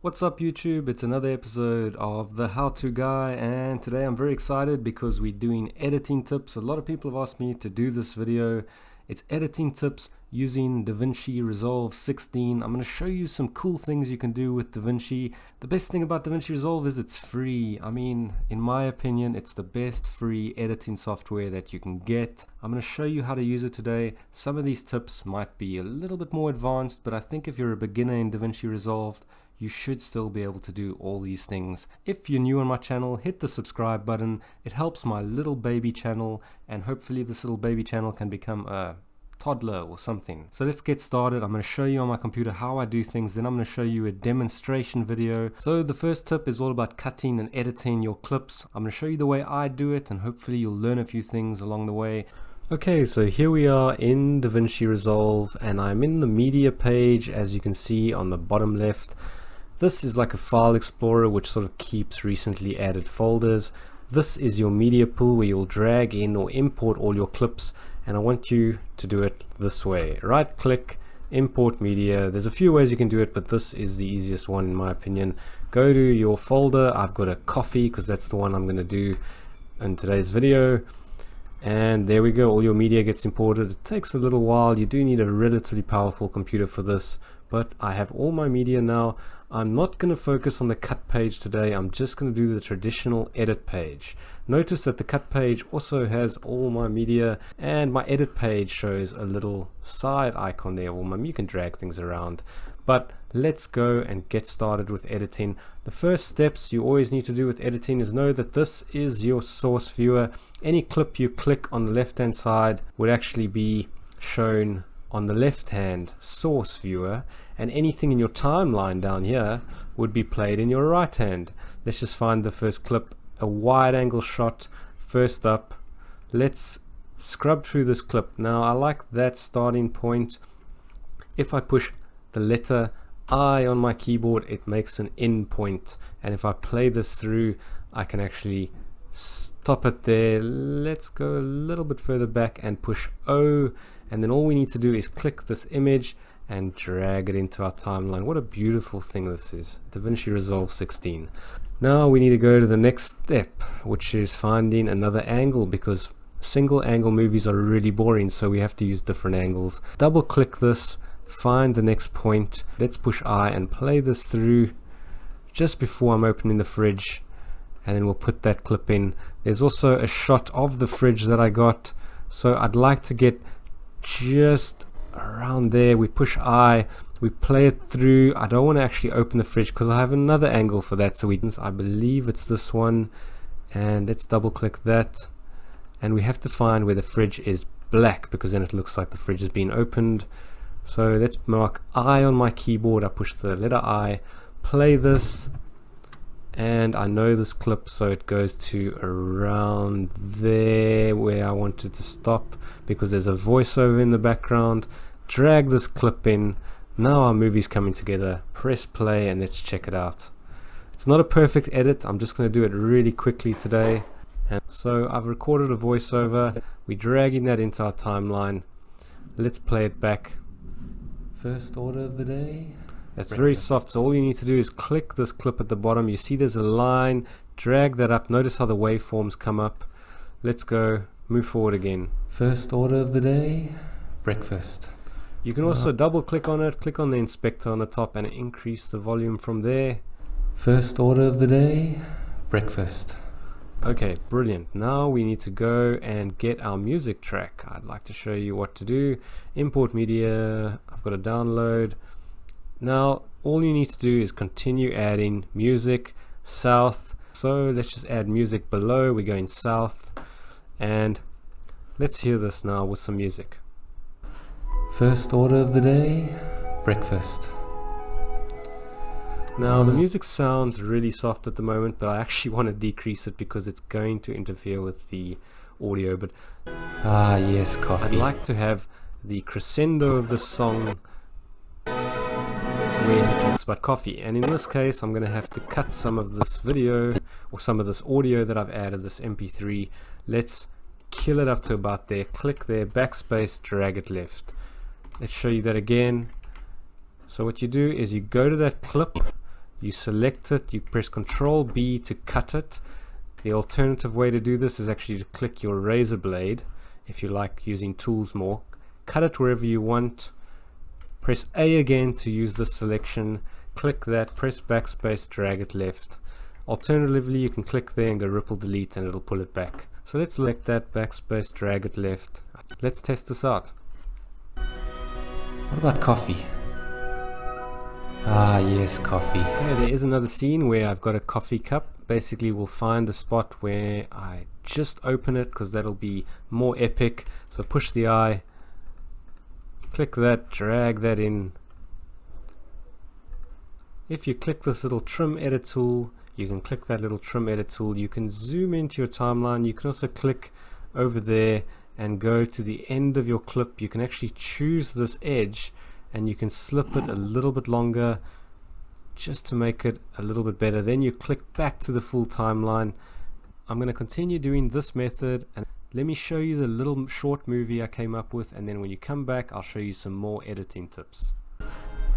What's up YouTube? It's another episode of The How To Guy, and today I'm very excited because we're doing editing tips. A lot of people have asked me to do this video. It's editing tips using Davinci Resolve 16. I'm going to show you some cool things you can do with Davinci. The best thing about Davinci Resolve is it's free. I mean, in my opinion, it's the best free editing software that you can get. I'm going to show you how to use it today. Some of these tips might be a little bit more advanced, but I think if you're a beginner in Davinci Resolve, you should still be able to do all these things. If you're new on my channel, hit the subscribe button. It helps my little baby channel, and hopefully this little baby channel can become a toddler or something. So let's get started. I'm going to show you on my computer how I do things, then I'm going to show you a demonstration video. So the first tip is all about cutting and editing your clips. I'm going to show you the way I do it, and hopefully you'll learn a few things along the way. Okay, so here we are in Davinci Resolve, and I'm in the media page, as you can see on the bottom left. This is like a file explorer which sort of keeps recently added folders. This is your media pool where you'll drag in or import all your clips, and I want you to do it this way. Right click, import media. There's a few ways you can do it, but this is the easiest one in my opinion. Go to your folder. I've got a coffee because that's the one I'm going to do in today's video. And there we go, all your media gets imported. It takes a little while. You do need a relatively powerful computer for this, but I have all my media now. I'm not going to focus on the cut page today. I'm just going to do the traditional edit page. Notice that the cut page also has all my media, and my edit page shows a little side icon there. Well, you can drag things around, but let's go and get started with editing. The first steps you always need to do with editing is know that this is your source viewer. Any clip you click on the left hand side would actually be shown on the left hand source viewer, and anything in your timeline down here would be played in your right hand. Let's just find the first clip, a wide angle shot. First up, let's scrub through this clip. Now I like that starting point. If I push the letter I on my keyboard, it makes an in point, and if I play this through, I can actually stop it there. Let's go a little bit further back and push O, and then all we need to do is click this image and drag it into our timeline. What a beautiful thing this is. Davinci Resolve 16. Now we need to go to the next step, which is finding another angle, because single angle movies are really boring, so we have to use different angles. Double click this, find the next point. Let's push I and play this through just before I'm opening the fridge, and then we'll put that clip in. There's also a shot of the fridge that I got, so I'd like to get just around there. We push I, we play it through. I don't want to actually open the fridge because I have another angle for that, so I believe it's this one, and let's double click that, and we have to find where the fridge is black, because then it looks like the fridge has been opened. So let's mark I on my keyboard. I push the letter I, play this, and I know this clip, so it goes to around there where I wanted to stop, because there's a voiceover in the background. Drag this clip in. Now our movie's coming together. Press play and let's check it out. It's not a perfect edit. I'm just going to do it really quickly today. And so I've recorded a voiceover. We're dragging that into our timeline. Let's play it back. First order of the day. That's very soft, so all you need to do is click this clip at the bottom. You see there's a line, drag that up. Notice how the waveforms come up. Let's go, move forward again. First order of the day, breakfast. You can also double click on it, click on the inspector on the top and increase the volume from there. First order of the day, breakfast. Okay, brilliant. Now we need to go and get our music track. I'd like to show you what to do. Import media, I've got to download. Now all you need to do is continue adding music south. So let's just add music below. We're going south, and let's hear this now with some music. First order of the day, breakfast. Now the music sounds really soft at the moment, but I actually want to decrease it because it's going to interfere with the audio. But yes, coffee. I'd like to have the crescendo of the song where he talks about coffee, and in this case I'm going to have to cut some of this video or some of this audio that I've added, this MP3. Let's kill it up to about there. Click there, backspace, drag it left. Let's show you that again. So what you do is you go to that clip, You select it, you press Control B to cut it. The alternative way to do this is actually to click your razor blade if you like using tools more. Cut it wherever you want. Press A again to use this selection. Click that, press backspace, drag it left. Alternatively, you can click there and go ripple delete and it'll pull it back. So let's select that, backspace, drag it left. Let's test this out. What about coffee? Ah, yes, coffee. Okay, there is another scene where I've got a coffee cup. Basically, we'll find the spot where I just open it because that'll be more epic. So push the eye, click that, drag that in. If you click this little trim edit tool, you can click that little trim edit tool. You can zoom into your timeline. You can also click over there and go to the end of your clip. You can actually choose this edge and you can slip it a little bit longer just to make it a little bit better. Then you click back to the full timeline. I'm going to continue doing this method and let me show you the little short movie I came up with, and then when you come back I'll show you some more editing tips.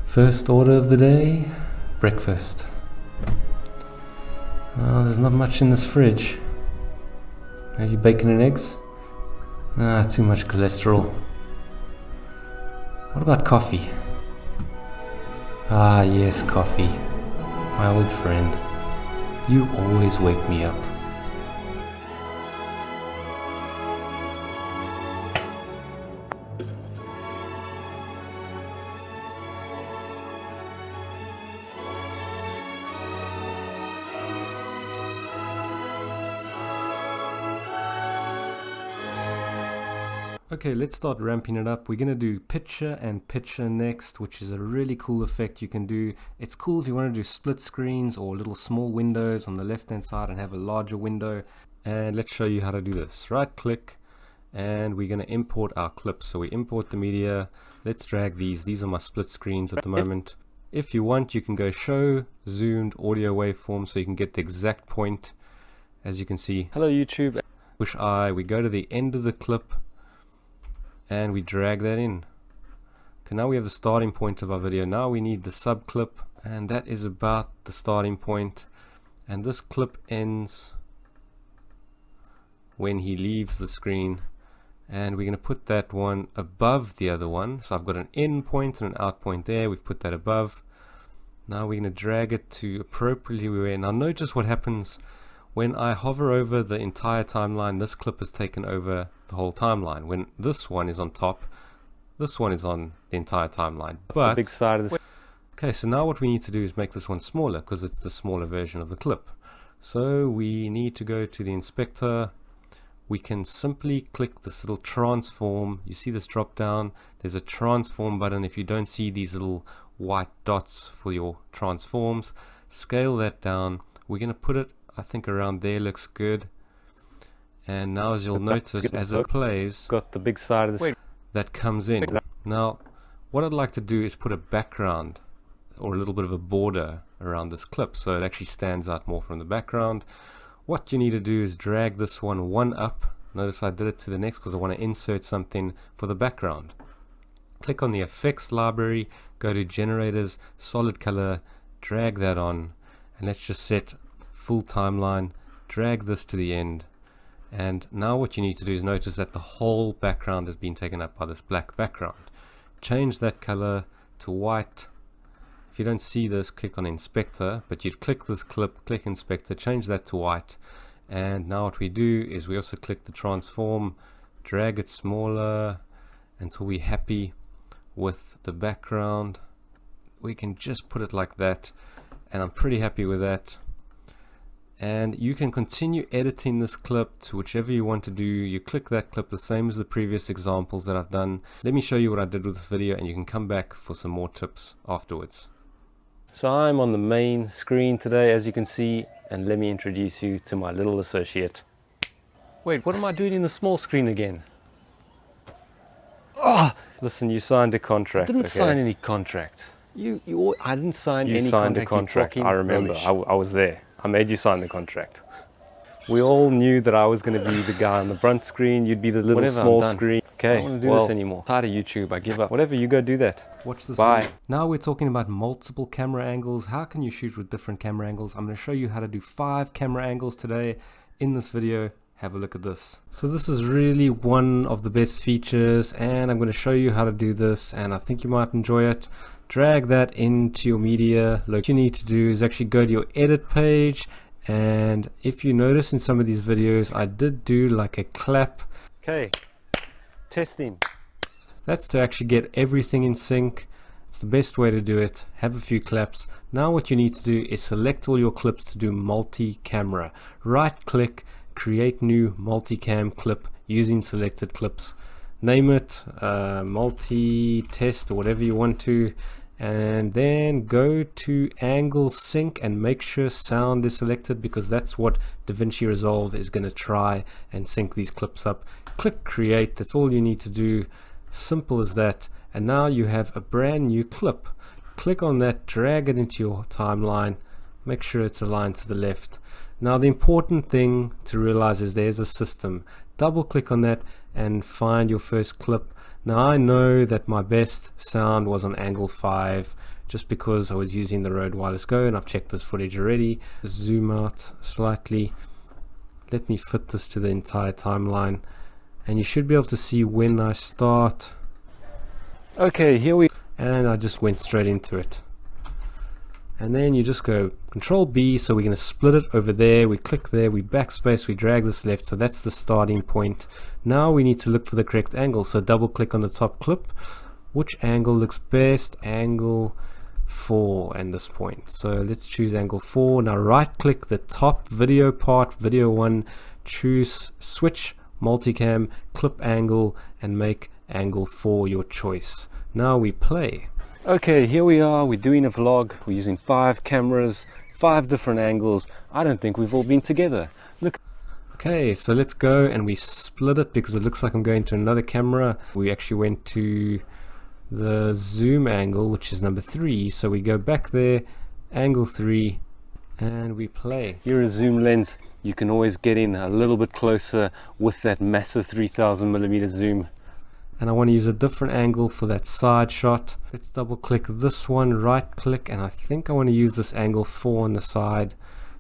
First order of the day, breakfast. Well, there's not much in this fridge. Maybe bacon and eggs? Ah, too much cholesterol. What about coffee? Ah, yes, coffee. My old friend. You always wake me up. Okay, let's start ramping it up. We're going to do picture and picture next, which is a really cool effect you can do. It's cool if you want to do split screens or little small windows on the left hand side and have a larger window. And let's show you how to do this. Right click and we're going to import our clips. So we import the media. Let's drag these. These are my split screens at the moment. If you want, you can go show zoomed audio waveform so you can get the exact point. As you can see, hello YouTube, push I, we go to the end of the clip and we drag that in. Okay, now we have the starting point of our video. Now we need the sub clip, and that is about the starting point. And this clip ends when he leaves the screen, and we're going to put that one above the other one. So I've got an in point and an out point there. We've put that above. Now we're going to drag it to appropriately where. Now notice what happens when I hover over the entire timeline. This clip is taken over the whole timeline. When this one is on top, this one is on the entire timeline. But the big side of this. Okay, so now what we need to do is make this one smaller because it's the smaller version of the clip. So we need to go to the inspector. We can simply click this little transform. You see this drop down, there's a transform button. If you don't see these little white dots for your transforms, scale that down. We're going to put it, I think around there looks good. And now as you'll notice, as it plays, got the big side of this that comes in. Now what I'd like to do is put a background or a little bit of a border around this clip so it actually stands out more from the background. What you need to do is drag this one up. Notice I did it to the next because I want to insert something for the background. Click on the effects library, go to generators, solid color, drag that on, and let's just set full timeline, drag this to the end. And now what you need to do is notice that the whole background has been taken up by this black background. Change that color to white. If you don't see this, click on inspector, but you'd click this clip, click inspector, change that to white. And now what we do is we also click the transform, drag it smaller until we're happy with the background. We can just put it like that, and I'm pretty happy with that. And you can continue editing this clip to whichever you want to do. You click that clip the same as the previous examples that I've done. Let me show you what I did with this video, and you can come back for some more tips afterwards. So I'm on the main screen today, as you can see, and let me introduce you to my little associate. Wait, what am I doing in the small screen again? Oh, listen, you signed a contract. I didn't sign any contract. I didn't sign any contract. You signed a contract. I remember. I was there. I made you sign the contract. We all knew that I was going to be the guy on the front screen, you'd be the little small screen. Okay, I don't want to do this anymore. Tired of YouTube, I give up. Whatever, you go do that. Watch this. Bye. Now we're talking about multiple camera angles. How can you shoot with different camera angles? I'm going to show you how to do 5 camera angles today in this video. Have a look at this. So this is really one of the best features, and I'm going to show you how to do this, and I think you might enjoy it. Drag that into your media. What you need to do is actually go to your edit page, and if you notice in some of these videos I did do like a clap. Okay, testing. That's to actually get everything in sync. It's the best way to do it. Have a few claps. Now what you need to do is select all your clips to do multi-camera. Right click, create new multicam clip using selected clips. Name it multi-test or whatever you want to, and then go to angle sync and make sure sound is selected, because that's what Davinci Resolve is going to try and sync these clips up. Click create. That's all you need to do. Simple as that. And now you have a brand new clip. Click on that, drag it into your timeline, make sure it's aligned to the left. Now the important thing to realize is there's a system. Double click on that and find your first clip. Now I know that my best sound was on angle 5 just because I was using the Rode Wireless Go, and I've checked this footage already. Zoom out slightly. Let me fit this to the entire timeline, and you should be able to see when I start. Okay, here we, and I just went straight into it. And then you just go Control B, so we're going to split it over there. We click there, we backspace, we drag this left, so that's the starting point. Now we need to look for the correct angle, so double click on the top clip. Which angle looks best? Angle 4 and this point. So let's choose angle 4. Now right click the top video part, video 1, choose switch multicam, clip angle, and make angle 4 your choice. Now we play. Okay, here we are, we're doing a vlog. We're using 5 cameras, 5 different angles. I don't think we've all been together. Look. Okay, so let's go, and we split it because it looks like I'm going to another camera. We actually went to the zoom angle, which is number 3. So we go back there, angle 3, and we play. Here is zoom lens. You can always get in a little bit closer with that massive 3000mm zoom. And I want to use a different angle for that side shot. Let's double click this one, right click, and I think I want to use this angle 4 on the side,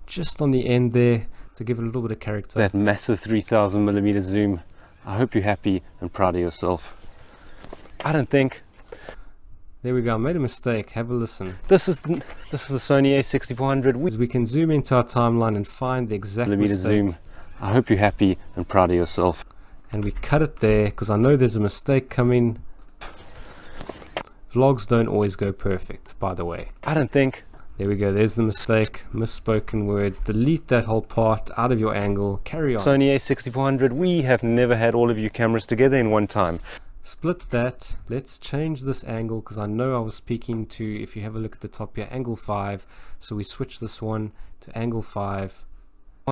just on the end there, to give it a little bit of character. That massive 3000mm zoom. I hope you're happy and proud of yourself. I don't think. There we go, I made a mistake. Have a listen. This is the Sony a6400. We can zoom into our timeline and find the exact mistake. Zoom. I hope you're happy and proud of yourself. And we cut it there because I know there's a mistake coming. Vlogs don't always go perfect, by the way. I don't think. There we go, there's the mistake. Misspoken words. Delete that whole part out of your angle. Carry on. Sony a6400, we have never had all of your cameras together in one time. Split that. Let's change this angle because I know I was speaking to, if you have a look at the top here, angle 5. So we switch this one to angle 5.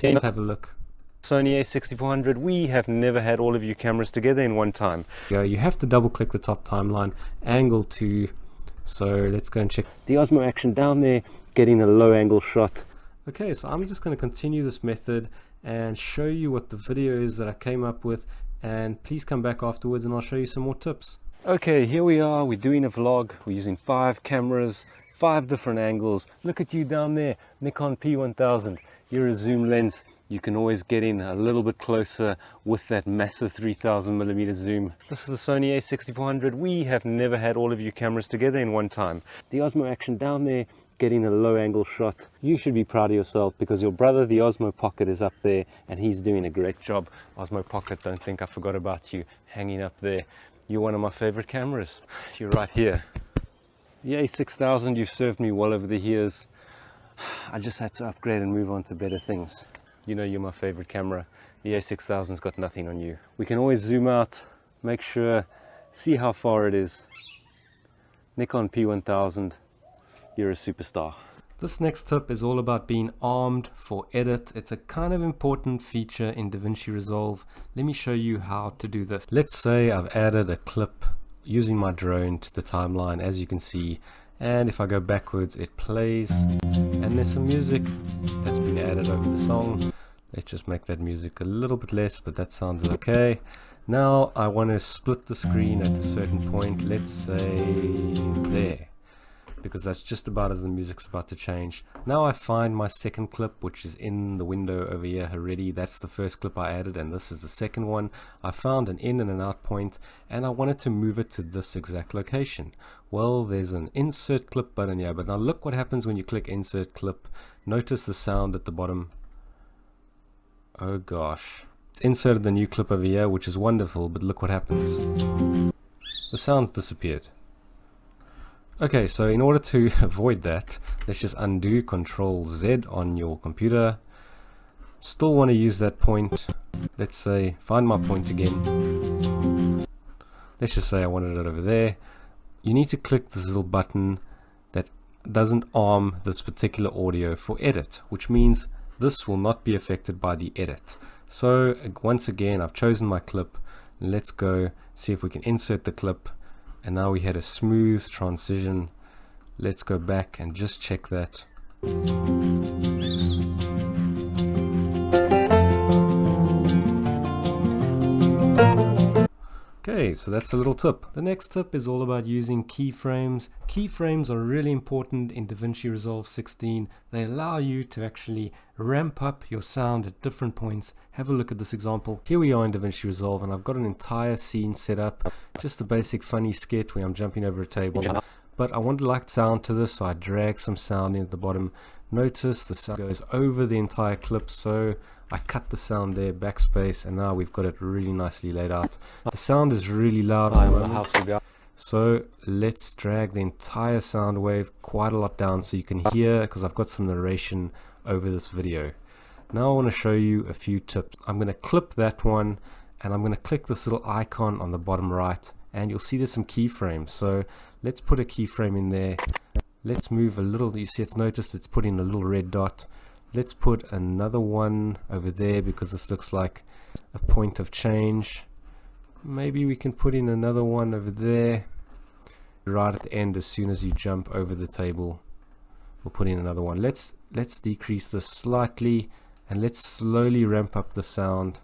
Let's have a look. Sony a6400, we have never had all of your cameras together in one time. You have to double click the top timeline, angle 2. So let's go and check the Osmo action down there, getting a low angle shot. Okay, so I'm just going to continue this method and show you what the video is that I came up with, and please come back afterwards and I'll show you some more tips. Okay, here we are, we're doing a vlog. We're using 5 cameras, 5 different angles. Look at you down there, Nikon P1000. You're a zoom lens. You can always get in a little bit closer with that massive 3000mm zoom. This is the Sony a6400. We have never had all of your cameras together in one time. The Osmo action down there, getting a low angle shot. You should be proud of yourself because your brother, the Osmo Pocket, is up there and he's doing a great job. Osmo Pocket, don't think I forgot about you, hanging up there. You're one of my favorite cameras. You're right here. The a6000, you've served me well over the years. I just had to upgrade and move on to better things. You know you're my favorite camera. The a6000's got nothing on you. We can always zoom out, make sure, see how far it is. Nikon P1000, you're a superstar. This next tip is all about being armed for edit. It's a kind of important feature in Davinci Resolve. Let me show you how to do this. Let's say I've added a clip using my drone to the timeline, as you can see, and if I go backwards it plays and there's some music that's been added over the song. Let's just make that music a little bit less, but that sounds okay. Now I want to split the screen at a certain point, let's say there, because that's just about as the music's about to change. Now I find my second clip, which is in the window over here already. That's the first clip I added, and this is the second one. I found an in and an out point, and I wanted to move it to this exact location. Well, there's an insert clip button here, but now look what happens when you click insert clip. Notice the sound at the bottom. Oh gosh. It's inserted the new clip over here, which is wonderful, but look what happens. The sound's disappeared. Okay, so in order to avoid that, let's just undo Control Z on your computer. Still want to use that point. Let's say, find my point again. Let's just say I wanted it over there. You need to click this little button that doesn't arm this particular audio for edit, which means this will not be affected by the edit. So once again, I've chosen my clip. Let's go see if we can insert the clip. And now we had a smooth transition. Let's go back and just check that. Okay, so that's a little tip. The next tip is all about using keyframes. Keyframes are really important in Davinci Resolve 16. They allow you to actually ramp up your sound at different points. Have a look at this example. Here we are in Davinci Resolve, and I've got an entire scene set up. Just a basic funny skit where I'm jumping over a table. But I wanted like sound to this, so I drag some sound in at the bottom. Notice the sound goes over the entire clip, so I cut the sound there, backspace, and now we've got it really nicely laid out. The sound is really loud. So let's drag the entire sound wave quite a lot down so you can hear, because I've got some narration over this video. Now I want to show you a few tips. I'm going to clip that one, and I'm going to click this little icon on the bottom right, and you'll see there's some keyframes. So let's put a keyframe in there. Let's move a little. You see, it's noticed it's put in a little red dot. Let's put another one over there because this looks like a point of change. Maybe we can put in another one over there. Right at the end, as soon as you jump over the table, we'll put in another one. Let's decrease this slightly, and let's slowly ramp up the sound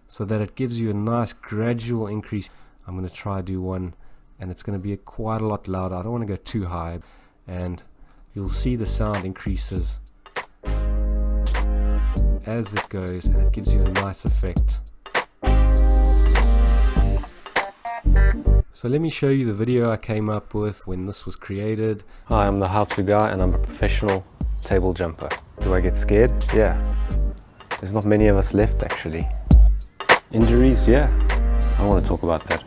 so that it gives you a nice gradual increase. I'm going to try do one, and it's going to be quite a lot louder. I don't want to go too high, and you'll see the sound increases as it goes, and it gives you a nice effect. So let me show you the video I came up with when this was created. Hi, I'm the how-to guy, and I'm a professional table jumper. Do I get scared? Yeah. There's not many of us left actually. Injuries? Yeah. I want to talk about that.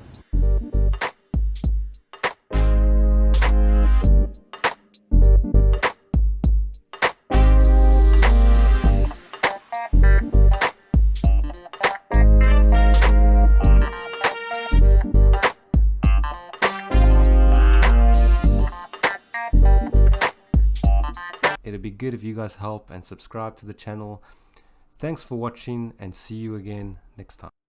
It'd be good if you guys help and subscribe to the channel. Thanks for watching, and see you again next time.